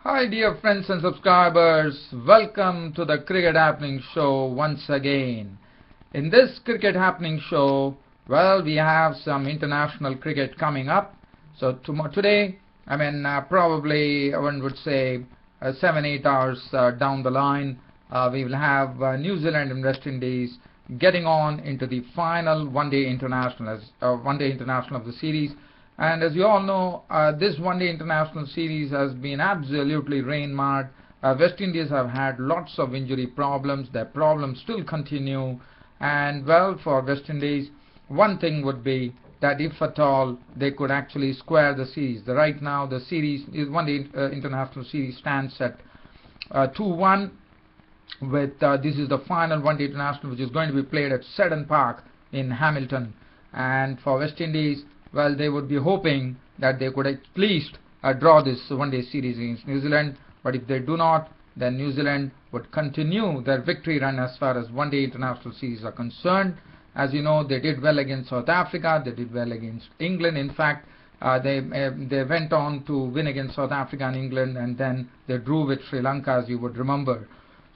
Hi dear friends and subscribers, welcome to the Cricket Happening Show once again. In this Cricket Happening Show, well, we have some international cricket coming up. So today, probably one would say 7-8 hours down the line, we will have New Zealand and West Indies getting on into the final one-day international of the series. And as you all know, this one-day international series has been absolutely rain-marred. West Indies have had lots of injury problems. Their problems still continue. And well, for West Indies, one thing would be that if at all they could actually square the series. Right now, the series is one-day international series stands at 2-1. With this is the final one-day international, which is going to be played at Seddon Park in Hamilton. And for West Indies, well, they would be hoping that they could at least draw this one-day series against New Zealand. But if they do not, then New Zealand would continue their victory run as far as one-day international series are concerned. As you know, they did well against South Africa. They did well against England. In fact, they went on to win against South Africa and England, and then they drew with Sri Lanka, as you would remember.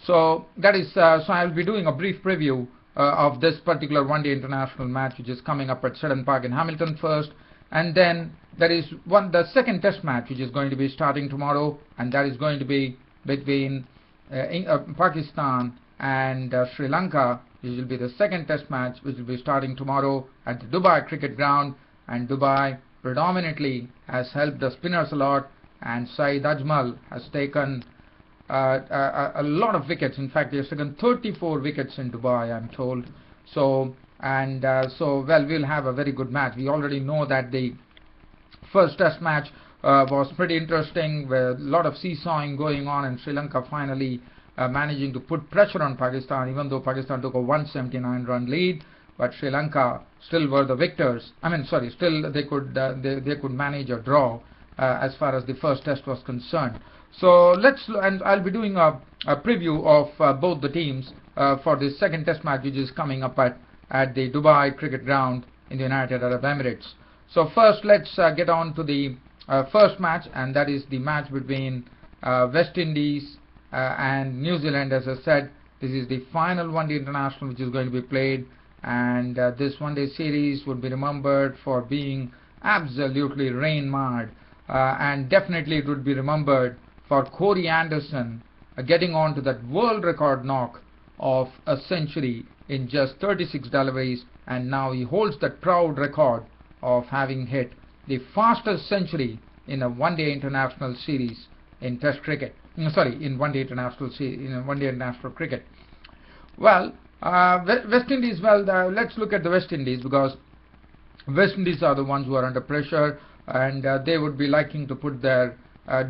So that is. So I'll be doing a brief preview of this particular one-day international match, which is coming up at Seddon Park in Hamilton first, and then there is the second Test match, which is going to be starting tomorrow, and that is going to be between Pakistan and Sri Lanka. This will be the second Test match, which will be starting tomorrow at the Dubai Cricket Ground, and Dubai predominantly has helped the spinners a lot, and Saeed Ajmal has taken a lot of wickets. In fact, he has taken 34 wickets in Dubai, I'm told. So well, we'll have a very good match. We already know that the first Test match was pretty interesting, with a lot of seesawing going on, and Sri Lanka finally managing to put pressure on Pakistan, even though Pakistan took a 179-run lead. But Sri Lanka still were the victors. Still they could manage a draw as far as the first Test was concerned. So I'll be doing a preview of both the teams for the second Test match, which is coming up at the Dubai Cricket Ground in the United Arab Emirates. So first, let's get on to the first match, and that is the match between West Indies and New Zealand. As I said, this is the final one-day international which is going to be played, and this one-day series would be remembered for being absolutely rain-marred, and definitely it would be remembered for Corey Anderson getting on to that world record knock of a century in just 36 deliveries, and now he holds that proud record of having hit the fastest century in a one-day international series in Test cricket. In one-day international cricket. Well, West Indies. Well, let's look at the West Indies, because West Indies are the ones who are under pressure, and they would be liking to put their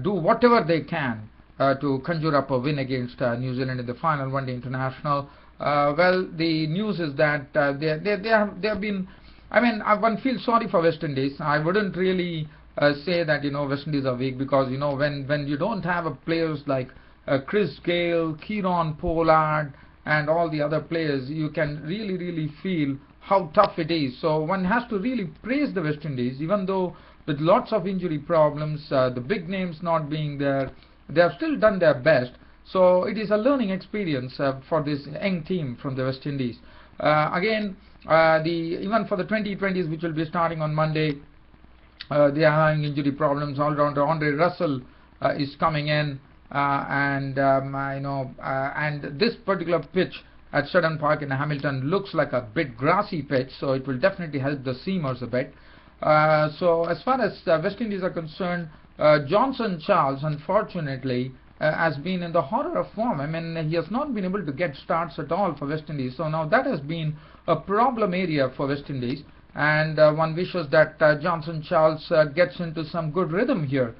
do whatever they can to conjure up a win against New Zealand in the final one-day international. Well, the news is that they have been. One feels sorry for West Indies. I wouldn't really say that West Indies are weak, because when you don't have players like Chris Gayle, Kieron Pollard, and all the other players, you can really feel how tough it is. So one has to really praise the West Indies, even though with lots of injury problems, the big names not being there, they have still done their best. So it is a learning experience for this young team from the West Indies. Even for the 2020s, which will be starting on Monday, they are having injury problems. All-rounder Andre Russell is coming in, and this particular pitch at Seddon Park in Hamilton looks like a bit grassy pitch, so it will definitely help the seamers a bit. So as far as West Indies are concerned, Johnson Charles, unfortunately, has been in the horror of form. He has not been able to get starts at all for West Indies. So now that has been a problem area for West Indies, and one wishes that Johnson Charles gets into some good rhythm here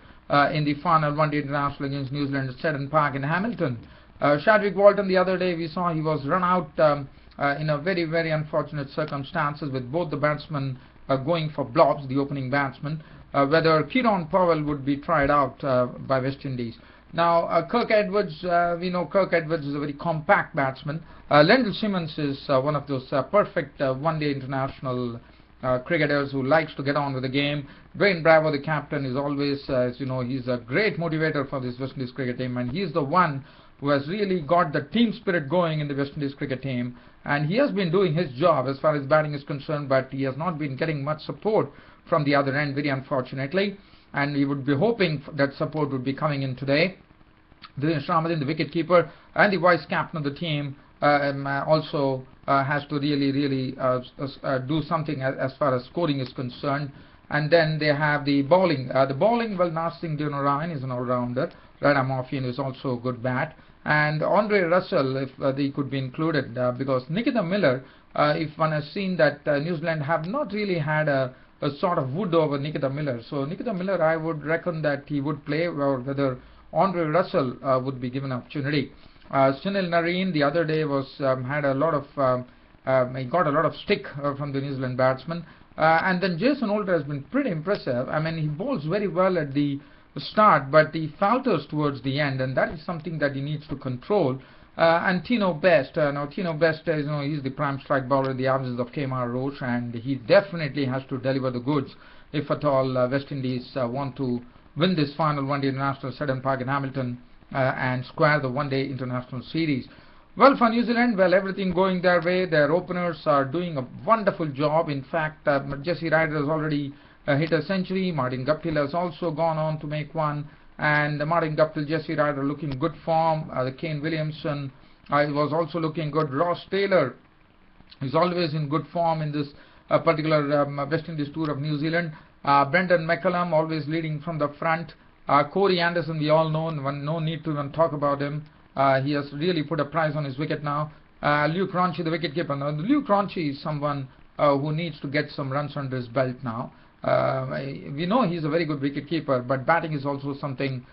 in the final one-day international against New Zealand at Seddon Park in Hamilton. Chadwick Walton, the other day we saw he was run out in a very unfortunate circumstances, with both the batsmen going for blobs, the opening batsman. Whether Kieron Powell would be tried out by West Indies. Now, Kirk Edwards, we know Kirk Edwards is a very compact batsman. Lendl Simmons is one of those perfect one-day international cricketers who likes to get on with the game. Dwayne Bravo, the captain, is always, as you know, he's a great motivator for this West Indies cricket team, and he's the one who has really got the team spirit going in the West Indies cricket team. And he has been doing his job as far as batting is concerned, but he has not been getting much support from the other end, very unfortunately. And we would be hoping that support would be coming in today. Dinesh Ramadhan, the wicketkeeper and the vice captain of the team, also has to really do something as far as scoring is concerned. And then they have the bowling. Well, Narsingh Deonarayan is an all-rounder. Rada Morphian is also a good bat. And Andre Russell, if they could be included, because Nikita Miller, if one has seen that New Zealand have not really had a sort of wood over Nikita Miller. So Nikita Miller, I would reckon that he would play, or whether Andre Russell would be given opportunity. Sunil Narine the other day was had a lot of he got a lot of stick from the New Zealand batsman, and then Jason Holder has been pretty impressive. I mean, he bowls very well at the start, but he falters towards the end, and that is something that he needs to control. And Tino Best, now Tino Best, you know, he's the prime strike bowler in the absence of Kemar Roach, and he definitely has to deliver the goods if at all West Indies want to win this final one-day international Seddon Park in Hamilton and square the one-day international series. Well, for New Zealand, well, everything going their way. Their openers are doing a wonderful job. In fact, Jesse Ryder has already hit a century. Martin Guptill has also gone on to make one. And Martin Guptill, Jesse Ryder looking good form. The Kane Williamson was also looking good. Ross Taylor is always in good form in this particular West Indies tour of New Zealand. Brendan McCullum always leading from the front. Corey Anderson, we all know, no need to even talk about him. He has really put a price on his wicket now. Luke Ronchi, the wicketkeeper. Now, Luke Ronchi is someone who needs to get some runs under his belt now. We know he's a very good wicketkeeper, but batting is also something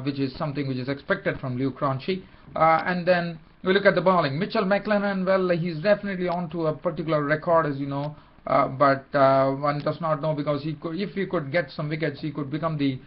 which is expected from Luke Ronchi. And then we look at the bowling. Mitchell McLennan, well, he's definitely on to a particular record, as you know, but one does not know, because if he could get some wickets, he could become the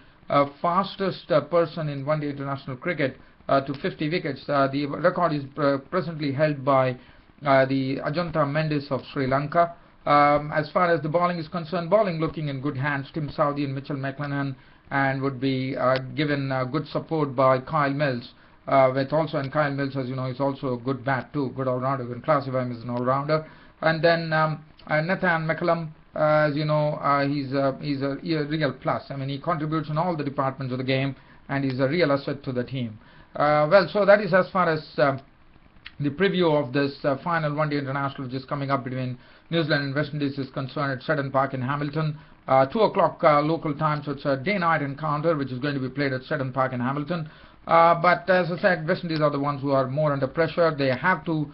fastest person in one-day international cricket to 50 wickets. The record is presently held by the Ajanta Mendes of Sri Lanka. As far as the bowling is concerned, bowling looking in good hands. Tim Southee and Mitchell McLennan, and would be given good support by Kyle Mills. And Kyle Mills, as you know, is also a good bat too, good all-rounder. We can classify him as an all-rounder. And then Nathan McCullum, as you know, he's a real plus. I mean, he contributes in all the departments of the game, and he's a real asset to the team. Well, so that is as far as the preview of this final one-day international, which is coming up between New Zealand and West Indies, is concerned at Seddon Park in Hamilton. 2 o'clock local time, so it's a day-night encounter which is going to be played at Seddon Park in Hamilton. But as I said, West Indies are the ones who are more under pressure. They have to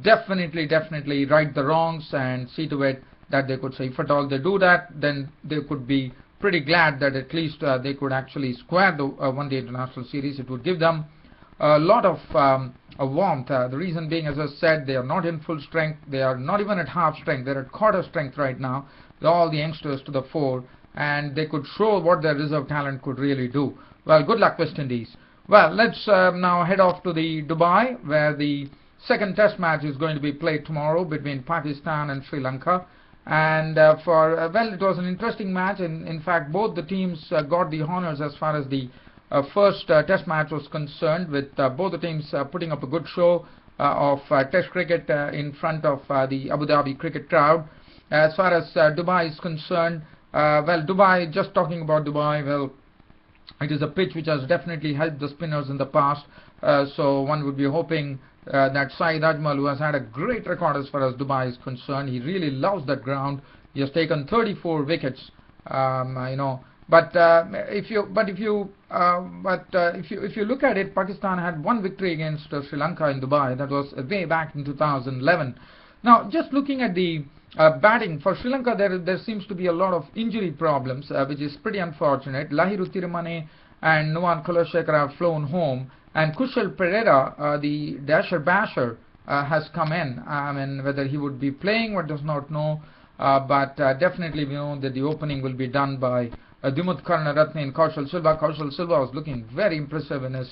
definitely right the wrongs and see to it that they could say, if at all they do that, then they could be pretty glad that at least they could actually square the one-day international series. It would give them a lot of warmth. The reason being, as I said, they are not in full strength. They are not even at half strength. They're at quarter strength right now. All the youngsters to the fore, and they could show what their reserve talent could really do. Well, good luck, West Indies. Well, let's now head off to the Dubai, where the second test match is going to be played tomorrow between Pakistan and Sri Lanka. And well, it was an interesting match. In fact, both the teams got the honors as far as the first test match was concerned, with both the teams putting up a good show of test cricket in front of the Abu Dhabi cricket crowd. As far as Dubai is concerned, well, Dubai, just talking about Dubai, well, it is a pitch which has definitely helped the spinners in the past. So one would be hoping that Saeed Ajmal, who has had a great record as far as Dubai is concerned, he really loves that ground. He has taken 34 wickets, you know. But if you look at it, Pakistan had one victory against Sri Lanka in Dubai. That was way back in 2011. Now, just looking at the batting for Sri Lanka, there seems to be a lot of injury problems, which is pretty unfortunate. Lahiru Tirumane and Nuwan Kulasekara have flown home, and Kushal Pereira, the dasher basher, has come in. I mean, whether he would be playing, one does not know, but definitely we know that the opening will be done by Dimut Karunaratne and Kaushal Silva. Kaushal Silva was looking very impressive in his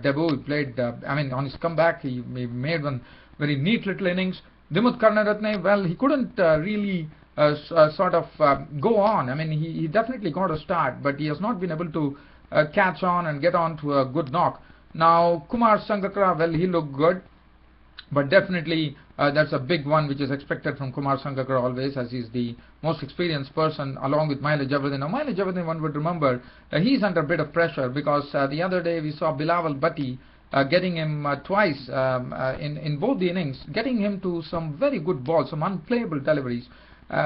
debut. He played, I mean, on his comeback, he made one very neat little innings. Dimut Karunaratne, well, he couldn't really sort of go on. I mean, he definitely got a start, but he has not been able to catch on and get on to a good knock. Now, Kumar Sangakkara, well, he looked good, but definitely that's a big one which is expected from Kumar Sangakkara always, as he's the most experienced person along with Maila Javadin. Now, Maila Javadin, one would remember, he's under a bit of pressure because the other day we saw Bilawal Bhatti getting him twice in both the innings, getting him to some very good balls, some unplayable deliveries,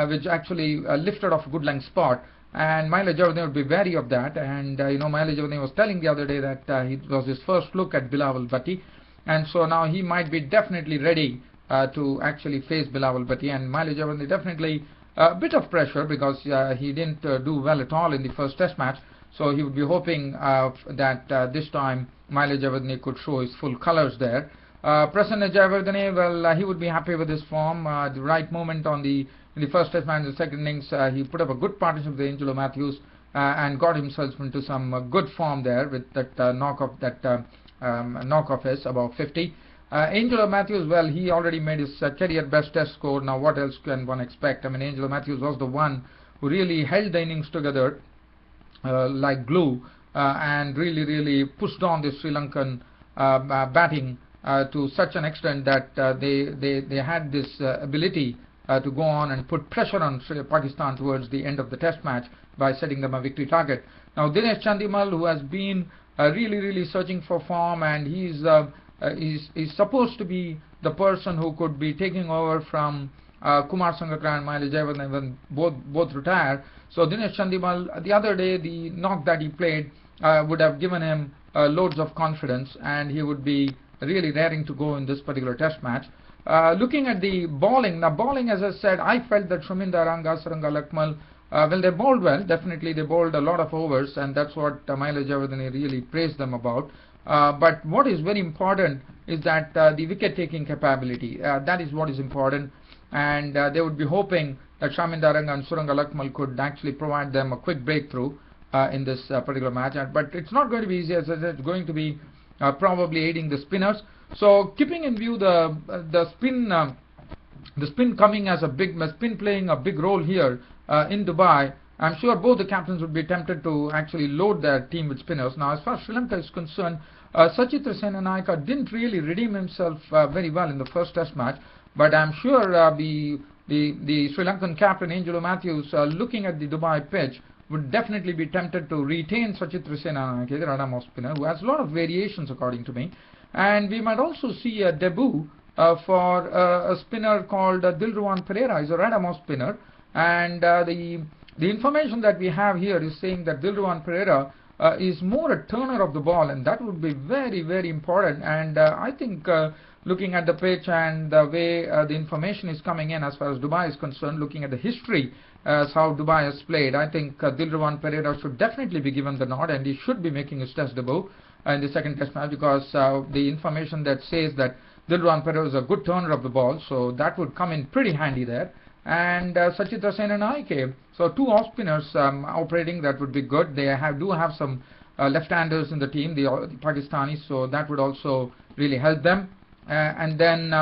which actually lifted off a good length spot. And Maila Javadin would be wary of that. And Maila Javadin was telling the other day that it was his first look at Bilawal Bhatti, and so now he might be definitely ready to actually face Bilawal Bhatti. And Maila Javadin definitely a bit of pressure because he didn't do well at all in the first Test match. So he would be hoping that this time Maila Javadin could show his full colours there. Prasanna Jayawardene, well, he would be happy with his form. The right moment in the first Test match, in the second innings, he put up a good partnership with Angelo Matthews and got himself into some good form there with that knock off his about 50. Angelo Matthews, well, he already made his career best Test score. Now, what else can one expect? I mean, Angelo Matthews was the one who really held the innings together like glue and really pushed on the Sri Lankan batting to such an extent that they had this ability to go on and put pressure on Pakistan towards the end of the Test match by setting them a victory target. Now, Dinesh Chandimal, who has been really searching for form, and he's supposed to be the person who could be taking over from Kumar Sangakkara and Maila Jayawardene when both retire. So Dinesh Chandimal, the other day, the knock that he played would have given him loads of confidence, and he would be really raring to go in this particular Test match. Looking at the bowling, now bowling, as I said, I felt that Shuminder, Anga, Saranga Lakmal, well, they bowled well. Definitely they bowled a lot of overs, and that's what Maila Jayawardene really praised them about. But what is very important is that the wicket-taking capability, that is what is important, and they would be hoping that Shuminder, Anga and Suranga Lakmal could actually provide them a quick breakthrough in this particular match. But it's not going to be easy, as I said. It's going to be probably aiding the spinners. So keeping in view the spin coming as a big spin playing a big role here in Dubai, I'm sure both the captains would be tempted to actually load their team with spinners. Now, as far as Sri Lanka is concerned, Sachitra Senanayake didn't really redeem himself very well in the first Test match, but I'm sure the Sri Lankan captain Angelo Matthews, looking at the Dubai pitch, would definitely be tempted to retain Sachitra Senanayake, the Radam spinner, who has a lot of variations according to me. And we might also see a debut for a spinner called Dilruwan Pereira. He's a Radam spinner, and the information that we have here is saying that Dilruwan Pereira is more a turner of the ball, and that would be very important. And I think looking at the pitch and the way the information is coming in as far as Dubai is concerned, looking at the history as how Dubai has played, I think Dilruwan Pereira should definitely be given the nod, and he should be making his Test debut in the second Test match, because the information that says that Dilruwan Pereira is a good turner of the ball, so that would come in pretty handy there. And Sachitra Senanayake, so two off spinners operating, that would be good. They do have some left-handers in the team, the Pakistanis, so that would also really help them. And then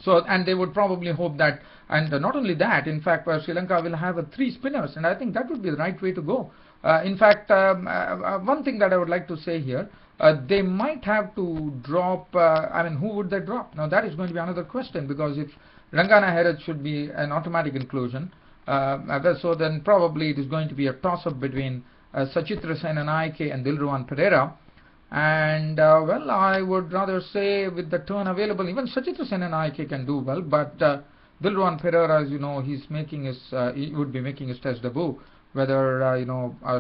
and they would probably hope that, and not only that, in fact, Sri Lanka will have 3 spinners, and I think that would be the right way to go. In fact, one thing that I would like to say here, they might have to drop, I mean, who would they drop? Now, that is going to be another question, because if Rangana Herath should be an automatic inclusion, so then probably it is going to be a toss-up between Sachitra Senanayake and Dilruwan Pereira. And well, I would rather say with the turn available, even Sachitra Senanayake can do well, but Dilruwan Pereira, as you know, he would be making his Test debut. Whether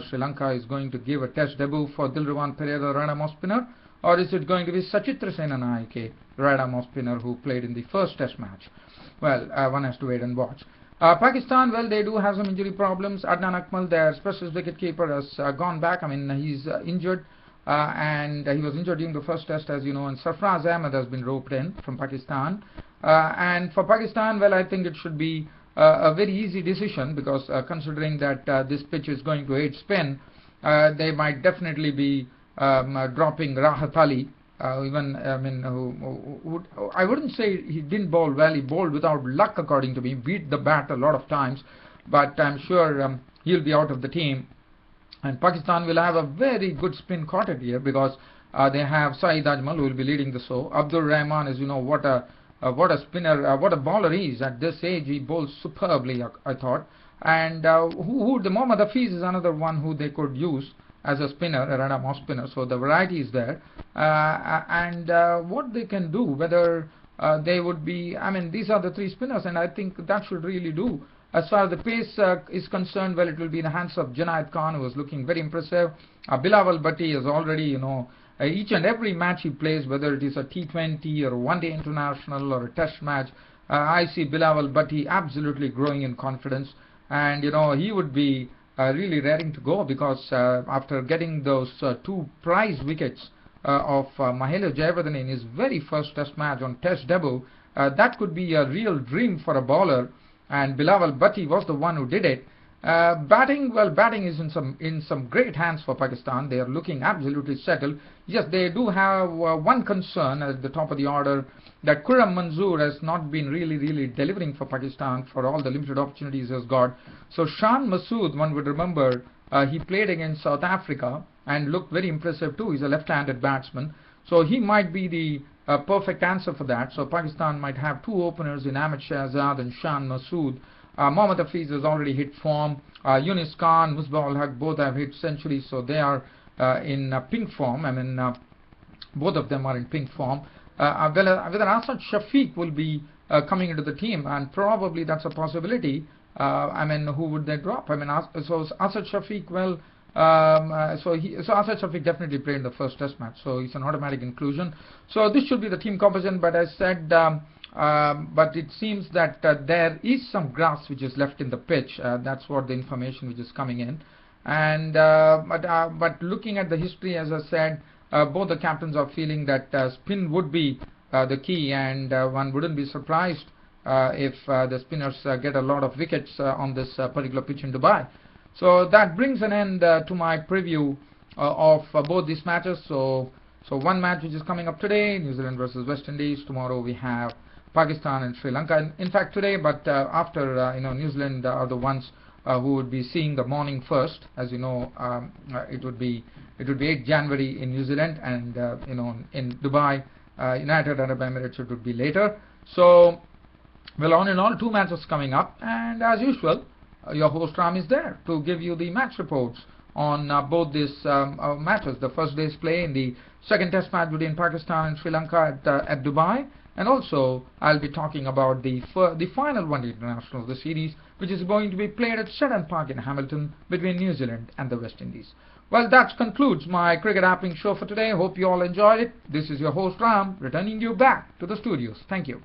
Sri Lanka is going to give a Test debut for Dilruwan Pereira, the Radam spinner, or is it going to be Sachitra Senanayake, Radam spinner, who played in the first Test match? Well, one has to wait and watch. Pakistan, well, they do have some injury problems. Adnan Akmal, their specialist wicketkeeper, has gone back. I mean, he's injured, and he was injured during the first Test, as you know, and Sarfraz Ahmed has been roped in from Pakistan. And for Pakistan, well, I think it should be a very easy decision, because considering that this pitch is going to aid spin, they might definitely be dropping Rahat Ali even I mean, I wouldn't say he didn't bowl well. He bowled without luck, according to me. Beat the bat a lot of times, but I'm sure he'll be out of the team. And Pakistan will have a very good spin quartet here because they have Saeed Ajmal, who will be leading the show. Abdur Rahman, as you know, what a spinner, what a bowler he is. At this age, he bowls superbly, I thought. And the Mohammad Hafiz is another one who they could use as a spinner, a random off spinner. So the variety is there. And what they can do, whether they would be, I mean, these are the three spinners, and I think that should really do. As far as the pace is concerned, well, it will be in the hands of Junaid Khan, who is looking very impressive. Bilawal Bhatti is already, you know, each and every match he plays, whether it is a T20 or a one-day international or a test match, I see Bilawal Bhatti absolutely growing in confidence. And, you know, he would be really raring to go because after getting those two prize wickets of Mahela Jayawardene in his very first test match on test debut, that could be a real dream for a bowler. And Bilawal Bhatti was the one who did it. Batting, well, batting is in some great hands for Pakistan. They are looking absolutely settled. Yes, they do have one concern at the top of the order, that Khurram Manzoor has not been really delivering for Pakistan for all the limited opportunities he has got. So Shan Masood, one would remember, he played against South Africa and looked very impressive too. He's a left-handed batsman, so he might be the perfect answer for that. So Pakistan might have two openers in Ahmed Shahzad and Shan Masood. Mohammad Hafiz has already hit form. Yunus Khan, Musbah ul Haq, both have hit centuries, so they are in pink form. I mean, both of them are in pink form. Whether Asad Shafiq will be coming into the team, and probably that's a possibility. I mean, who would they drop? I mean, so Asad Shafiq, well, so Asad Shafiq definitely played in the first test match, so it's an automatic inclusion. So this should be the team composition, but as said, but it seems that there is some grass which is left in the pitch. That's what the information which is coming in. And but looking at the history, as I said, both the captains are feeling that spin would be the key, and one wouldn't be surprised if the spinners get a lot of wickets on this particular pitch in Dubai. So that brings an end to my preview of both these matches. So one match which is coming up today, New Zealand versus West Indies. Tomorrow we have Pakistan and Sri Lanka. In fact today, but after you know, New Zealand are the ones who would be seeing the morning first. As you know, it would be 8 January in New Zealand, and you know, in Dubai, United Arab Emirates, it would be later. So, well, on and on, two matches coming up, and as usual, your host Ram is there to give you the match reports on both these matches. The first day's play in the second test match between Pakistan and Sri Lanka at Dubai, and also I'll be talking about the final one-day international of the series, which is going to be played at Seddon Park in Hamilton between New Zealand and the West Indies. Well, that concludes my cricket happening show for today. Hope you all enjoyed it. This is your host Ram, returning you back to the studios. Thank you.